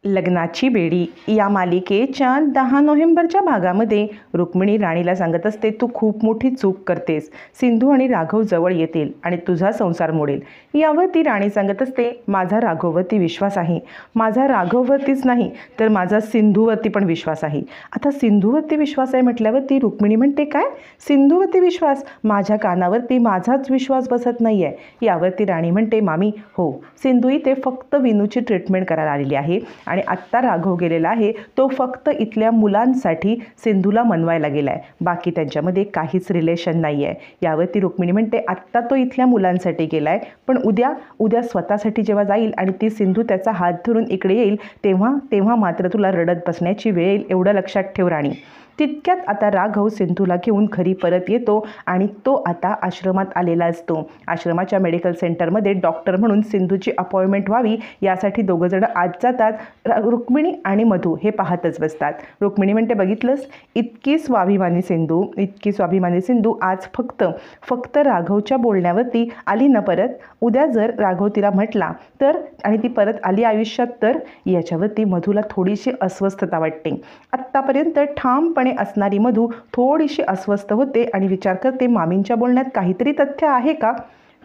लग्नाची बेडी या मालिकेच्या 10 नोव्हेंबरच्या भागामध्ये रुक्मिणी राणीला सांगत असते, तू खूप मोठी चूक करतेस. सिंधू आणि राघव जवळ येतील आणि तुझा संसार मोडेल. यावर ती राणी सांगत असते, माझा राघववरती विश्वास आहे. माझा राघववरतीच नाही तर माझा सिंधूवरती पण विश्वास आहे. आता सिंधूवरती विश्वास आहे म्हटल्यावरती रुक्मिणी म्हणते, काय सिंधूवरती विश्वास? माझ्या कानावरती माझाच विश्वास बसत नाही आहे. यावरती राणी म्हणते, मामी हो, सिंधू इथे फक्त विनूची ट्रीटमेंट करायला आलेली आहे आणि आत्ता राघव गेलेला आहे तो फक्त इथल्या मुलांसाठी सिंधूला मनवायला गेला आहे. बाकी त्यांच्यामध्ये काहीच रिलेशन नाही आहे. यावरती रुक्मिणी म्हणते, आत्ता तो इथल्या मुलांसाठी गेला आहे, पण उद्या स्वतःसाठी जेव्हा जाईल आणि ती सिंधू त्याचा हात धरून इकडे येईल तेव्हा मात्र तुला रडत बसण्याची वेळ येईल, एवढं लक्षात ठेव राणी. तितक्यात आता राघव सिंधूला घेऊन घरी परत येतो आणि तो आता आश्रमात आलेला असतो. आश्रमाच्या मेडिकल सेंटरमध्ये डॉक्टर म्हणून सिंधूची अपॉइंटमेंट व्हावी यासाठी दोघंजण आत जातात. रुक्मिणी आणि मधू हे पाहतच बसतात. रुक्मिणी म्हणते, बघितलंस, इतकी स्वाभिमानी सिंधू आज फक्त राघवच्या बोलण्यावरती आली ना परत. उद्या जर राघव तिला म्हटला तर आणि ती परत आली आयुष्यात तर याच्यावरती मधूला थोडीशी अस्वस्थता वाटते. आत्तापर्यंत ठामपणे असणारी मधू थोडीशी अस्वस्थ होते आणि विचार करते, मामींच्या बोलण्यात काहीतरी तथ्य आहे का?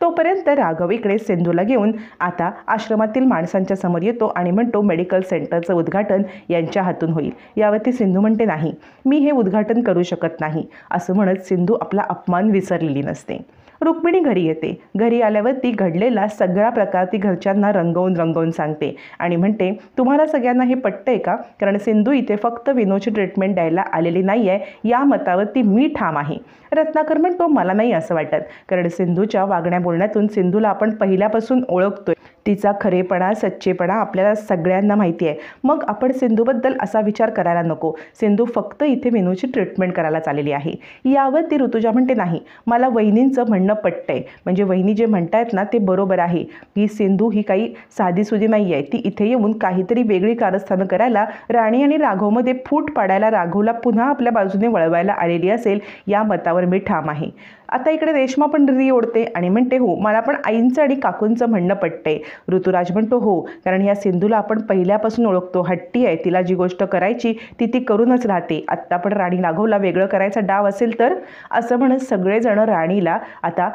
तोपर्यंत राघव इकडे सिंधूला घेऊन आता आश्रमातील माणसांच्या समोर येतो आणि म्हणतो, मेडिकल सेंटरचं उद्घाटन यांच्या हातून होईल. यावरती सिंधू म्हणते, नाही, मी हे उद्घाटन करू शकत नाही. असं म्हणत सिंधू आपला अपमान विसरलेली नसते. रुक्मिणी घरी येते. घरी आल्यावर ती घडलेला सगळा प्रकार ती घरच्यांना रंगवून सांगते आणि म्हणते, तुम्हाला सगळ्यांना हे पटतंय का? कारण सिंधू इथे फक्त विनोची ट्रीटमेंट द्यायला आलेली नाही आहे, या मतावरती मी ठाम आहे. रत्नाकर म्हणतो, मला नाही असं वाटत, कारण सिंधूच्या वागण्या बोलण्यातून सिंधूला आपण पहिल्यापासून ओळखतोय. तिचा खरेपणा, सच्चेपणा आपल्याला सगळ्यांना माहिती आहे. मग आपण सिंधूबद्दल असा विचार करायला नको. सिंधू फक्त इथे विनूची ट्रीटमेंट करायला चाललेली आहे. यावर ती ऋतुजा म्हणते, नाही, मला वहिनींचं म्हणणं पटतंय. म्हणजे वहिनी जे म्हणतायत ना ते बरोबर आहे. ही सिंधू ही काही साधीसुधी नाही आहे. ती इथे येऊन काहीतरी वेगळी कारस्थानं करायला, राणी आणि राघवमध्ये फूट पाडायला, राघवला पुन्हा आपल्या बाजूने वळवायला आलेली असेल, या मतावर मी ठाम आहे. आता इकडे रेश्मा पण री ओढते आणि म्हणते, हो, मला पण आईंचं आणि काकूंचं म्हणणं पटतंय. ऋतुराज म्हणतो, हो, कारण या सिंधूला आपण पहिल्यापासून ओळखतो, हट्टी आहे. तिला जी गोष्ट करायची ती करूनच राहते. आत्ता पण राणी राघवला वेगळं करायचा डाव असेल तर, असं म्हणत सगळेजण राणीला आता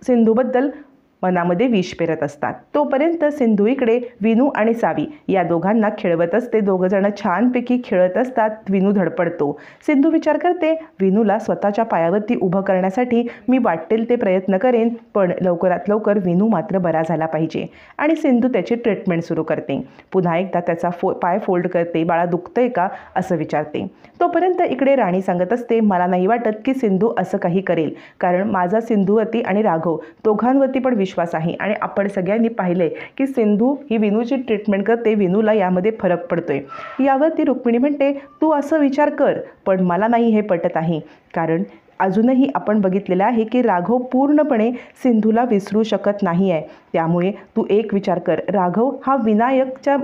सिंधूबद्दल मनामध्ये विष पेरत असतात. तोपर्यंत सिंधू इकडे विनू आणि सावी या दोघांना खेळवत असते. दोघंजण छानपैकी खेळत असतात. विनू धडपडतो. सिंधू विचार करते, विनूला स्वतःच्या पायावरती उभं करण्यासाठी मी वाटेल ते प्रयत्न करेन, पण लवकरात लवकर विनू मात्र बरा झाला पाहिजे. आणि सिंधू त्याची ट्रीटमेंट सुरू करते. पुन्हा एकदा त्याचा पाय फोल्ड करते. बाळा दुखतंय का असं विचारते. तोपर्यंत इकडे राणी सांगत असते, मला नाही वाटत की सिंधू असं काही करेल, कारण माझा सिंधूवरती आणि राघव दोघांवरती पण विश्वास आहे आणि आपण सगळ्यांनी पाहिले की सिंधू ही विनूची ट्रीटमेंट करते, विनूला यामध्ये फरक पडतोय. यावरती रुक्मिणी म्हणते, तू असं विचार कर, पण मला नाही हे पटत आहे. कारण अजूनही आपण बघितलेलं आहे की राघव पूर्णपणे सिंधूला विसरू शकत नाही आहे. त्यामुळे तू एक विचार कर, राघव हा विनायकच्या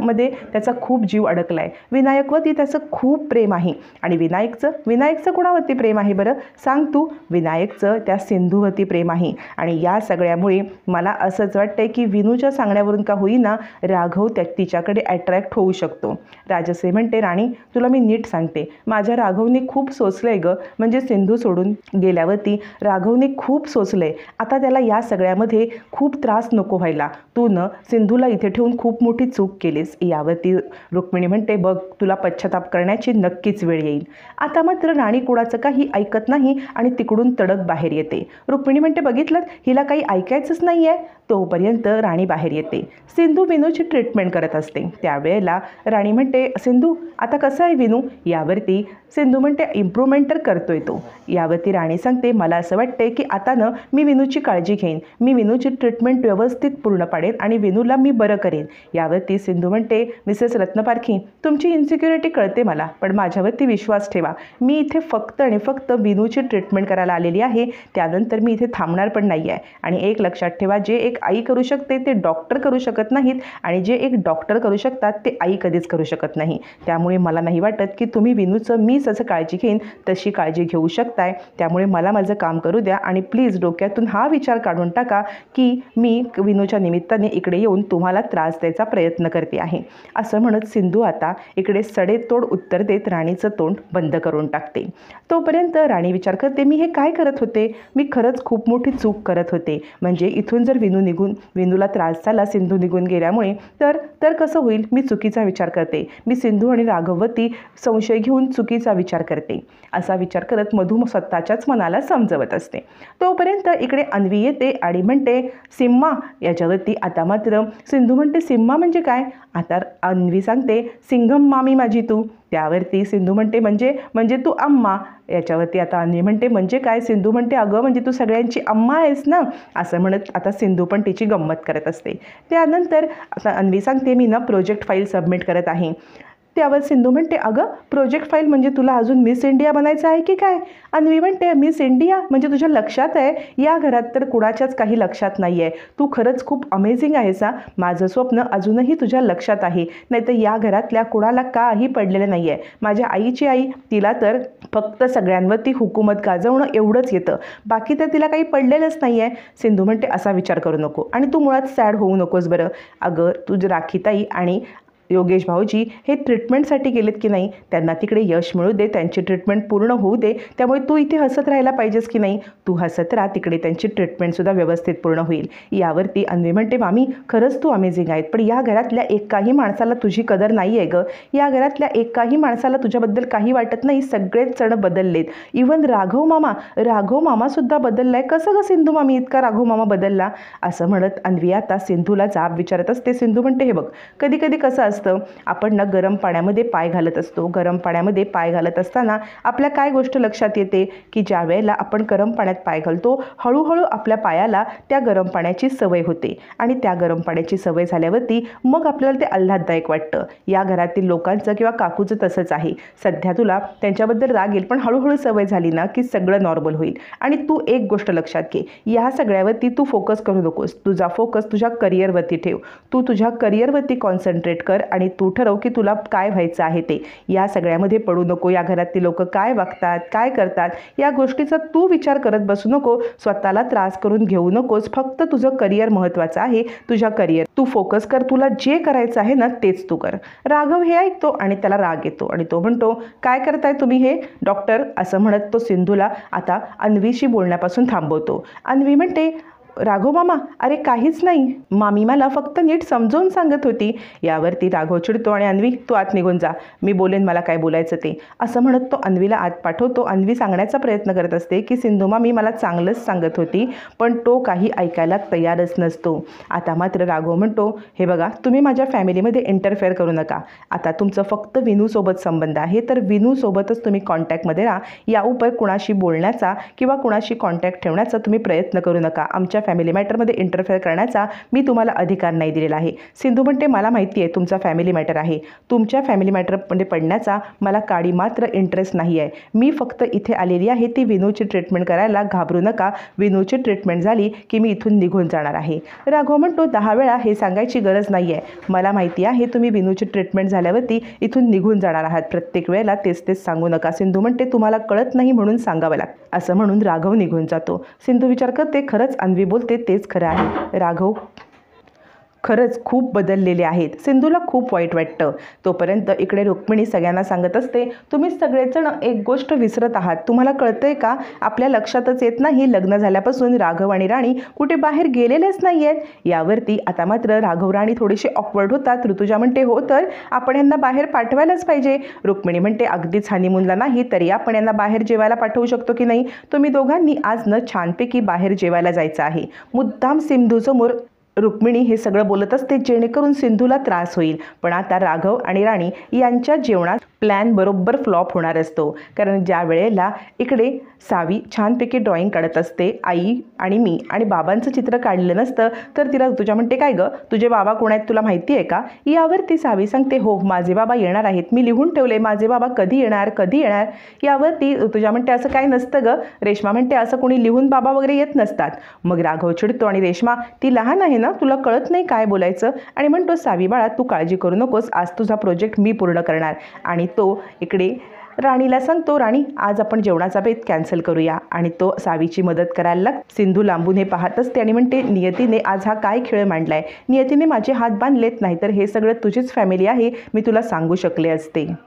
त्याचा खूप जीव अडकला आहे. विनायकवरती त्याचं खूप प्रेम आहे आणि विनायकचं कोणावरती प्रेम आहे बरं सांग तू? विनायकचं त्या सिंधूवरती प्रेम आहे. आणि या सगळ्यामुळे मला असंच वाटतंय की विनूच्या सांगण्यावरून का होईना राघव तिच्याकडे अट्रॅक्ट होऊ शकतो. राजश्री म्हणते, राणी तुला मी नीट सांगते, माझ्या राघवने खूप सोचलंय गं. म्हणजे सिंधू सोडून गेल्यावरती राघवने खूप सोचलंय. आता त्याला या सगळ्यामध्ये खूप त्रास नको व्हायला. तू सिंधूला इथे ठेवून खूप मोठी चूक केलीस. यावरती रुक्मिणी म्हणते, बघ, तुला पश्चाताप करण्याची नक्कीच वेळ येईल. आता मात्र राणी कोणाचं काही ऐकत नाही आणि तिकडून तडक बाहेर येते. रुक्मिणी म्हणते, बघितलं, हिला काही ऐकायचंच नाही आहे. तोपर्यंत राणी बाहेर येते. सिंधू विनूची ट्रीटमेंट करत असते. त्यावेळेला राणी म्हणते, सिंधू आता कसं आहे विनू? यावरती सिंधू म्हणते, इम्प्रूव्हमेंट तर करतोय तो. यावरती राणी सांगते, मला असं वाटते की आता मी विनूची काळजी घेईन. मी विनूची ट्रीटमेंट व्यवस्थित पूर्ण पाडेन आणि विनूला मी बरं करेन. यावरती सिंधू म्हणते, मिसेस रत्नपारखी, तुमची इन्सिक्युरिटी कळते मला, पण माझ्यावरती विश्वास ठेवा. मी इथे फक्त आणि फक्त विनूची ट्रीटमेंट करायला आलेली आहे. त्यानंतर मी इथे थांबणार पण नाही आहे. आणि एक लक्षात ठेवा, जे एक आई करू शकते ते डॉक्टर करू शकत नाहीत आणि जे एक डॉक्टर करू शकतात ते आई कधीच करू शकत नाही. त्यामुळे मला नाही वाटत की तुम्ही विनूचं मी जसं काळजी घेईन तशी काळजी घेऊ शकताय. त्यामुळे मला माझं काम करू द्या आणि प्लीज डोक्यातून हा विचार काढून टाका की मी विनूच्या निमित्ताने इकडे येऊन तुम्हाला त्रास द्यायचा प्रयत्न करते आहे, असं म्हणत सिंधू आता इकडे सडेतोड उत्तर देत राणीचं तोंड बंद करून टाकते. तोपर्यंत राणी विचार करते, मी हे काय करत होते, मी खरंच खूप मोठी चूक करत होते. म्हणजे इथून जर विनूला त्रास झाला सिंधू निघून गेल्यामुळे तर कसं होईल. मी चुकीचा विचार करते, मी सिंधू आणि राघववरती संशय घेऊन चुकीचा विचार करते. असा विचार करत मधू स्वतःच्याच मनाला समजवत असते. तोपर्यंत इकडे अन्वी येते आणि म्हणते, सिम्मा. याच्यावरती आता मात्र सिंधू म्हणते, सिम्मा म्हणजे काय. आता अन्वी सांगते, सिंघम मामी माझी तू. त्यावरती सिंधू म्हणते, म्हणजे तू अम्मा. याच्यावरती आता अन्वी म्हणते, म्हणजे काय. सिंधू म्हणते, अगं म्हणजे तू सगळ्यांची अम्मा आहेस ना. असं म्हणत आता सिंधू पण तिची गंमत करत असते. त्यानंतर आता अन्वी सांगते, मी ना प्रोजेक्ट फाईल सबमिट करत आहे. त्यावर सिंधू म्हणते, अगं प्रोजेक्ट फाईल म्हणजे तुला अजून मिस इंडिया बनायचं आहे की काय. अन्वी म्हणते, मिस इंडिया म्हणजे तुझ्या लक्षात आहे. या घरात तर कुणाच्याच काही लक्षात नाही आहे. तू खरंच खूप अमेझिंग आहेस हा. माझं स्वप्न अजूनही तुझ्या लक्षात आहे. नाहीतर या घरातल्या कुणाला काही पडलेलं नाही आहे. माझ्या आईची आई, तिला तर फक्त सगळ्यांवरती हुकूमत गाजवणं एवढंच येतं, बाकी तर तिला काही पडलेलंच नाही आहे. सिंधू म्हणते, असा विचार करू नको आणि तू मुळात सॅड होऊ नकोस बरं. अगं तुझ राखीताई आणि योगेश भाऊजी हे ट्रीटमेंटसाठी गेलेत की नाही, त्यांना तिकडे यश मिळू दे, त्यांची ट्रीटमेंट पूर्ण होऊ दे. त्यामुळे तू इथे हसत राहायला पाहिजेस की नाही. तू हसत राहा, तिकडे त्यांची ट्रीटमेंटसुद्धा व्यवस्थित पूर्ण होईल. यावरती अन्वी म्हणते, मामी खरंच तू अमेझिंग आहेत, पण या घरातल्या एकाही माणसाला तुझी कदर नाही आहे गं. या घरातल्या एकाही माणसाला तुझ्याबद्दल काही वाटत नाही. सगळेच जण बदललेत. इवन राघव मामासुद्धा बदलला आहे. कसं गं सिंधू मामी इतका राघव मामा बदलला. असं म्हणत अन्वी आता सिंधूला जाब विचारत असते. सिंधू म्हणते, हे बघ, कधी कधी कसं आपण ना गरम पाण्यामध्ये पाय घालत असतो. गरम पाण्यामध्ये पाय घालत असताना आपल्या काय गोष्ट लक्षात येते की ज्या वेळेला आपण गरम पाण्यात पाय घालतो, हळूहळू आपल्या पायाला त्या गरम पाण्याची सवय होते आणि त्या गरम पाण्याची सवय झाल्यावरती मग आपल्याला ते आल्हाददायक वाटतं. या घरातील लोकांचं किंवा काकूचं तसंच आहे. सध्या तुला त्यांच्याबद्दल राग येईल, पण हळूहळू सवय झाली ना की सगळं नॉर्मल होईल. आणि तू एक गोष्ट लक्षात घे, या सगळ्यावरती तू फोकस करू नकोस. तुझा फोकस तुझ्या करिअरवरती ठेव. तू तुझ्या करिअरवरती कॉन्सन्ट्रेट कर आणि तू ठरव की तुला काय व्हायचं आहे ते. या सगळ्यामध्ये पडू नको. या घरातील लोक काय वागतात, काय करतात, या गोष्टीचा तू विचार करत बसू नको. स्वतःला त्रास करून घेऊ नकोस. फक्त तुझं करिअर महत्त्वाचं आहे. तुझ्या करिअर तू फोकस कर. तुला जे करायचं आहे ना तेच तू कर. राघव हे ऐकतो आणि त्याला राग येतो आणि तो म्हणतो, काय करताय तुम्ही हे डॉक्टर. असं म्हणत तो सिंधूला आता अन्वीशी बोलण्यापासून थांबवतो. अन्वी म्हणते, राघव मामा, अरे काहीच नाही, मामी मला फक्त नीट समजावून सांगत होती. यावरती राघव चिडतो आणि अन्वी तू आत निघून जा, मी बोलेन मला काय बोलायचं ते. असं म्हणत तो अन्वीला आत पाठवतो. अन्वी सांगण्याचा प्रयत्न करत असते की सिंधू मामी मला चांगलंच सांगत होती, पण तो काही ऐकायला तयारच नसतो. आता मात्र राघव म्हणतो, हे बघा तुम्ही माझ्या फॅमिलीमध्ये इंटरफेअर करू नका. आता तुमचं फक्त विनूसोबत संबंध आहे तर विनूसोबतच तुम्ही कॉन्टॅक्टमध्ये राहा. या उपर कुणाशी बोलण्याचा किंवा कुणाशी कॉन्टॅक्ट ठेवण्याचा तुम्ही प्रयत्न करू नका. आमच्या फॅमिली मॅटरमध्ये इंटरफेअर करण्याचा मी तुम्हाला अधिकार नाही दिलेला आहे. सिंधू म्हणते, मला माहिती आहे तुमचा फॅमिली मॅटर आहे. तुमच्या फॅमिली मॅटरमध्ये पडण्याचा मला काडी मात्र इंटरेस्ट नाही आहे. मी फक्त इथे आलेली आहे ती विनूची ट्रीटमेंट करायला. घाबरू नका. विनूची ट्रीटमेंट झाली की मी इथून निघून जाणार आहे. राघव म्हणतो, 10 वेळा हे सांगायची गरज नाही आहे. मला माहिती आहे तुम्ही विनूची ट्रीटमेंट झाल्यावरती इथून निघून जाणार आहात. प्रत्येक वेळेला तेच सांगू नका. सिंधू म्हणते, तुम्हाला कळत नाही म्हणून सांगावं लागतं. असं म्हणून राघव निघून जातो. सिंधू विचार करते, खरंच अन्वी बोलते तेच खरं आहे. राघव खरंच खूप बदललेले आहेत. सिंधूला खूप वाईट वाटतं. तोपर्यंत इकडे रुक्मिणी सगळ्यांना सांगत असते, तुम्ही सगळेजण एक गोष्ट विसरत आहात. तुम्हाला कळतंय का, आपल्या लक्षातच येत नाही लग्न झाल्यापासून राघव आणि राणी कुठे बाहेर गेलेलेच नाही आहेत. यावरती आता मात्र राघव राणी थोडीशी ऑकवर्ड होतात. ऋतुजा म्हणते, हो तर आपण यांना बाहेर पाठवायलाच पाहिजे. रुक्मिणी म्हणते, अगदीच हनीमूनला नाही तरी आपण यांना बाहेर जेवायला पाठवू शकतो की नाही. तुम्ही दोघांनी आज न छानपैकी बाहेर जेवायला जायचं आहे. मुद्दाम सिंधूसमोर रुक्मिणी हे सगळं बोलत असते जेणेकरून सिंधूला त्रास होईल. पण आता राघव आणि राणी यांच्या जेवणात प्लॅन बरोबर फ्लॉप होणार असतो. कारण ज्या वेळेला इकडे सावी छानपैकी ड्रॉइंग काढत असते, आई आणि मी आणि बाबांचं चित्र काढलं नसतं तर तिला ऋतुजा म्हणते, काय गं तुझे बाबा कोण आहेत तुला माहिती आहे का. यावरती सावी सांगते, हो माझे बाबा येणार आहेत, मी लिहून ठेवले, माझे बाबा कधी येणार कधी येणार. यावरती ऋतुजा म्हणते, असं काय नसतं गं. रेश्मा म्हणते, असं कोणी लिहून बाबा वगैरे येत नसतात. मग राघव चिडतो आणि रेश्मा, ती लहान आहे ना, तुला कळत नाही काय बोलायचं. आणि म्हणतो, सावी बाळा तू काळजी करू नकोस, आज तुझा प्रोजेक्ट मी पूर्ण करणार. आणि तो इकडे राणीला सांगतो, राणी आज आपण जेवणाचा बेत कॅन्सल करूया. आणि तो सावीची मदत करायला लागतो. सिंधू लांबून हे पाहत असते आणि म्हणते, नियतीने आज हा काय खेळ मांडलाय. नियतीने माझे हात बांधलेत, नाहीतर हे सगळं तुझीच फॅमिली आहे, मी तुला सांगू शकले असते.